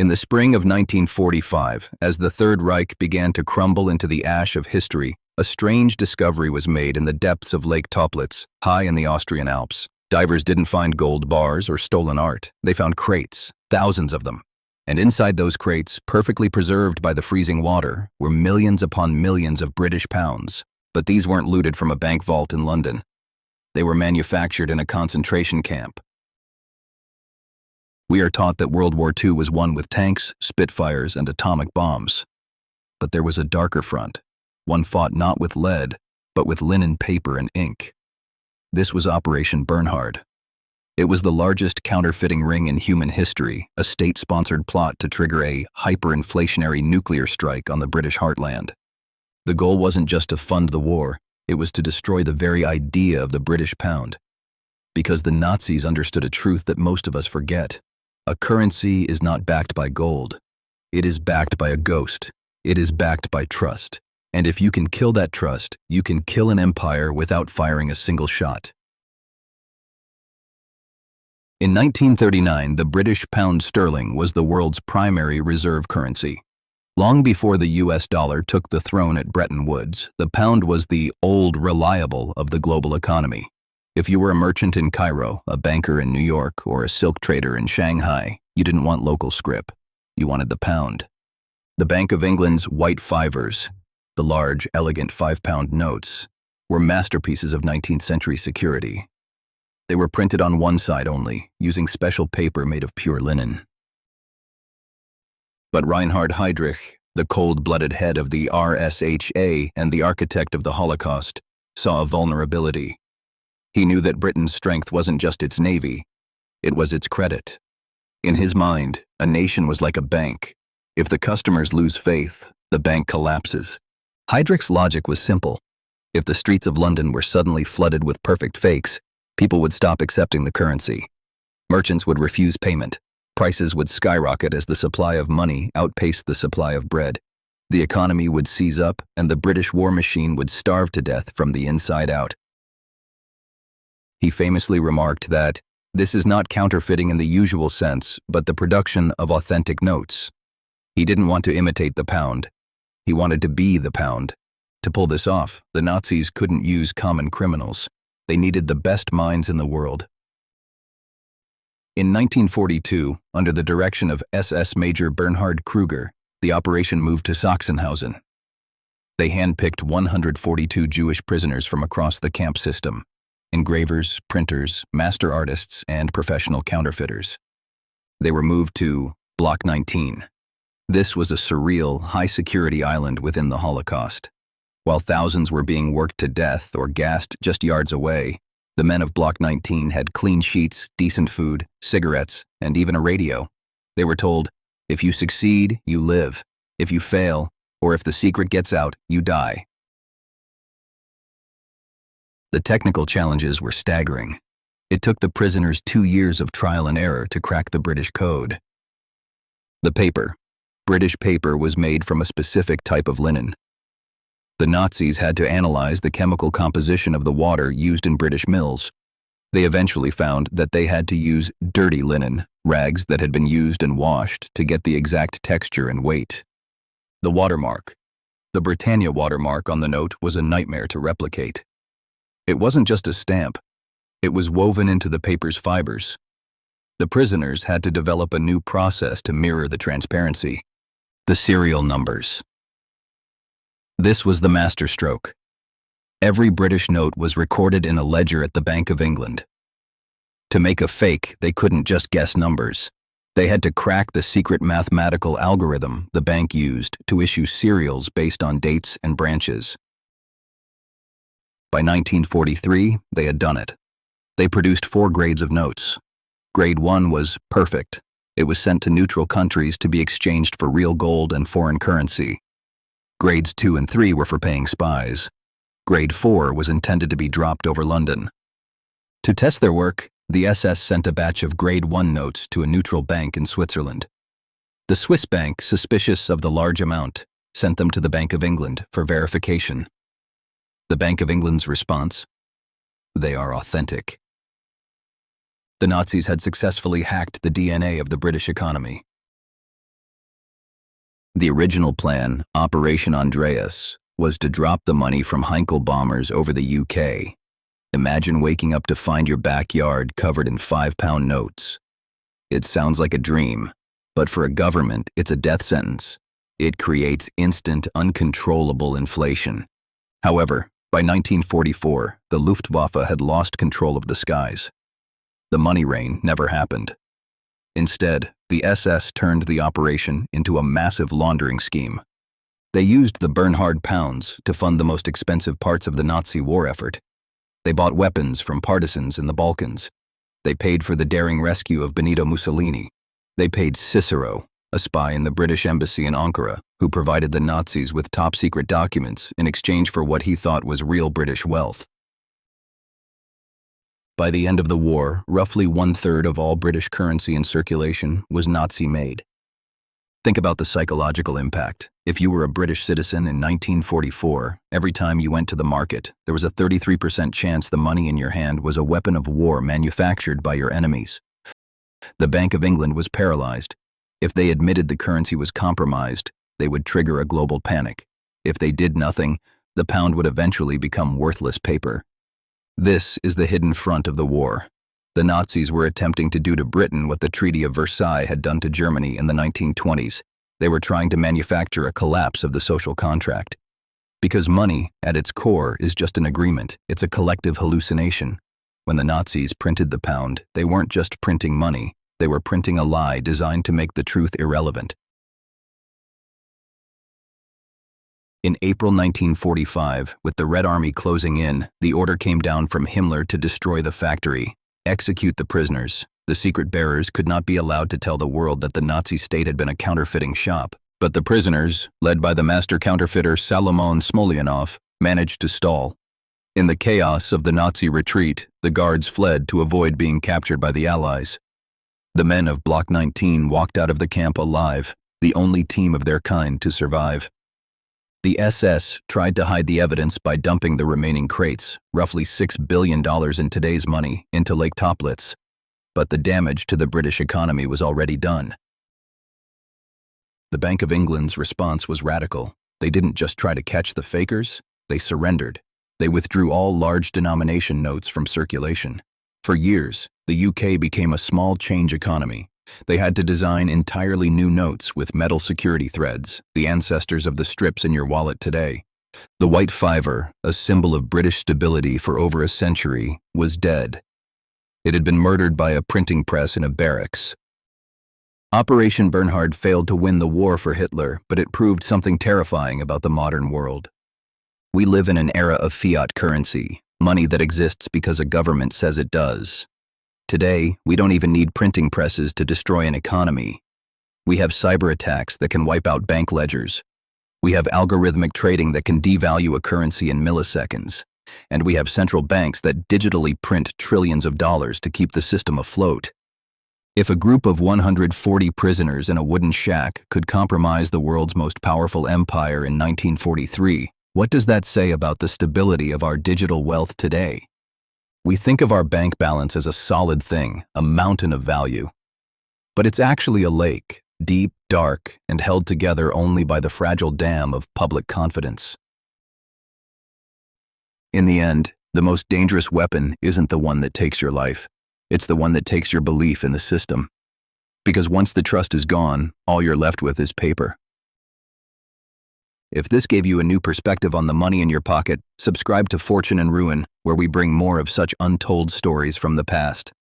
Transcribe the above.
In the spring of 1945, as the Third Reich began to crumble into the ash of history, a strange discovery was made in the depths of Lake Toplitz, high in the Austrian Alps. Divers didn't find gold bars or stolen art. They found crates, thousands of them. And inside those crates, perfectly preserved by the freezing water, were millions upon millions of British pounds. But these weren't looted from a bank vault in London. They were manufactured in a concentration camp. We are taught that World War II was won with tanks, Spitfires, and atomic bombs. But there was a darker front, one fought not with lead, but with linen paper and ink. This was Operation Bernhard. It was the largest counterfeiting ring in human history, a state-sponsored plot to trigger a hyperinflationary nuclear strike on the British heartland. The goal wasn't just to fund the war, it was to destroy the very idea of the British pound. Because the Nazis understood a truth that most of us forget. A currency is not backed by gold. It is backed by a ghost. It is backed by trust. And if you can kill that trust, you can kill an empire without firing a single shot. In 1939, the British pound sterling was the world's primary reserve currency. Long before the US dollar took the throne at Bretton Woods, the pound was the old reliable of the global economy. If you were a merchant in Cairo, a banker in New York, or a silk trader in Shanghai, you didn't want local scrip. You wanted the pound. The Bank of England's white fivers, the large, elegant 5-pound notes, were masterpieces of 19th century security. They were printed on one side only, using special paper made of pure linen. But Reinhard Heydrich, the cold-blooded head of the RSHA and the architect of the Holocaust, saw a vulnerability. He knew that Britain's strength wasn't just its navy, it was its credit. In his mind, a nation was like a bank. If the customers lose faith, the bank collapses. Heydrich's logic was simple. If the streets of London were suddenly flooded with perfect fakes, people would stop accepting the currency. Merchants would refuse payment. Prices would skyrocket as the supply of money outpaced the supply of bread. The economy would seize up, and the British war machine would starve to death from the inside out. He famously remarked that, "This is not counterfeiting in the usual sense, but the production of authentic notes." He didn't want to imitate the pound. He wanted to be the pound. To pull this off, the Nazis couldn't use common criminals. They needed the best minds in the world. In 1942, under the direction of SS Major Bernhard Kruger, the operation moved to Sachsenhausen. They handpicked 142 Jewish prisoners from across the camp system. Engravers, printers, master artists, and professional counterfeiters. They were moved to Block 19. This was a surreal, high-security island within the Holocaust. While thousands were being worked to death or gassed just yards away, the men of Block 19 had clean sheets, decent food, cigarettes, and even a radio. They were told, if you succeed, you live. If you fail, or if the secret gets out, you die. The technical challenges were staggering. It took the prisoners 2 years of trial and error to crack the British code. The paper. British paper was made from a specific type of linen. The Nazis had to analyze the chemical composition of the water used in British mills. They eventually found that they had to use dirty linen, rags that had been used and washed, to get the exact texture and weight. The watermark. The Britannia watermark on the note was a nightmare to replicate. It wasn't just a stamp. It was woven into the paper's fibers. The prisoners had to develop a new process to mirror the transparency. The serial numbers. This was the masterstroke. Every British note was recorded in a ledger at the Bank of England. To make a fake, they couldn't just guess numbers. They had to crack the secret mathematical algorithm the bank used to issue serials based on dates and branches. By 1943, they had done it. They produced 4 grades of notes. Grade 1 was perfect. It was sent to neutral countries to be exchanged for real gold and foreign currency. Grades 2 and 3 were for paying spies. Grade 4 was intended to be dropped over London. To test their work, the SS sent a batch of Grade 1 notes to a neutral bank in Switzerland. The Swiss bank, suspicious of the large amount, sent them to the Bank of England for verification. The Bank of England's response? They are authentic. The Nazis had successfully hacked the DNA of the British economy. The original plan, Operation Andreas, was to drop the money from Heinkel bombers over the UK. Imagine waking up to find your backyard covered in £5 notes. It sounds like a dream, but for a government, it's a death sentence. It creates instant, uncontrollable inflation. However, by 1944, the Luftwaffe had lost control of the skies. The money rain never happened. Instead, the SS turned the operation into a massive laundering scheme. They used the Bernhard pounds to fund the most expensive parts of the Nazi war effort. They bought weapons from partisans in the Balkans. They paid for the daring rescue of Benito Mussolini. They paid Cicero, a spy in the British embassy in Ankara, who provided the Nazis with top-secret documents in exchange for what he thought was real British wealth. By the end of the war, roughly 1/3 of all British currency in circulation was Nazi-made. Think about the psychological impact. If you were a British citizen in 1944, every time you went to the market, there was a 33% chance the money in your hand was a weapon of war manufactured by your enemies. The Bank of England was paralyzed. If they admitted the currency was compromised, they would trigger a global panic. If they did nothing, the pound would eventually become worthless paper. This is the hidden front of the war. The Nazis were attempting to do to Britain what the Treaty of Versailles had done to Germany in the 1920s. They were trying to manufacture a collapse of the social contract. Because money, at its core, is just an agreement. It's a collective hallucination. When the Nazis printed the pound, they weren't just printing money. They were printing a lie designed to make the truth irrelevant. In April 1945, with the Red Army closing in, the order came down from Himmler to destroy the factory, execute the prisoners. The secret bearers could not be allowed to tell the world that the Nazi state had been a counterfeiting shop. But the prisoners, led by the master counterfeiter Salomon Smolyanov, managed to stall. In the chaos of the Nazi retreat, the guards fled to avoid being captured by the Allies. The men of Block 19 walked out of the camp alive, the only team of their kind to survive. The SS tried to hide the evidence by dumping the remaining crates, roughly $6 billion in today's money, into Lake Toplitz. But the damage to the British economy was already done. The Bank of England's response was radical. They didn't just try to catch the fakers, they surrendered. They withdrew all large denomination notes from circulation. For years, the UK became a small change economy. They had to design entirely new notes with metal security threads, the ancestors of the strips in your wallet today. The white fiver, a symbol of British stability for over a century, was dead. It had been murdered by a printing press in a barracks. Operation Bernhard failed to win the war for Hitler, but it proved something terrifying about the modern world. We live in an era of fiat currency, money that exists because a government says it does. Today, we don't even need printing presses to destroy an economy. We have cyber attacks that can wipe out bank ledgers. We have algorithmic trading that can devalue a currency in milliseconds. And we have central banks that digitally print trillions of dollars to keep the system afloat. If a group of 140 prisoners in a wooden shack could compromise the world's most powerful empire in 1943, what does that say about the stability of our digital wealth today? We think of our bank balance as a solid thing, a mountain of value. But it's actually a lake, deep, dark, and held together only by the fragile dam of public confidence. In the end, the most dangerous weapon isn't the one that takes your life. It's the one that takes your belief in the system. Because once the trust is gone, all you're left with is paper. If this gave you a new perspective on the money in your pocket, subscribe to Fortune and Ruin, where we bring more of such untold stories from the past.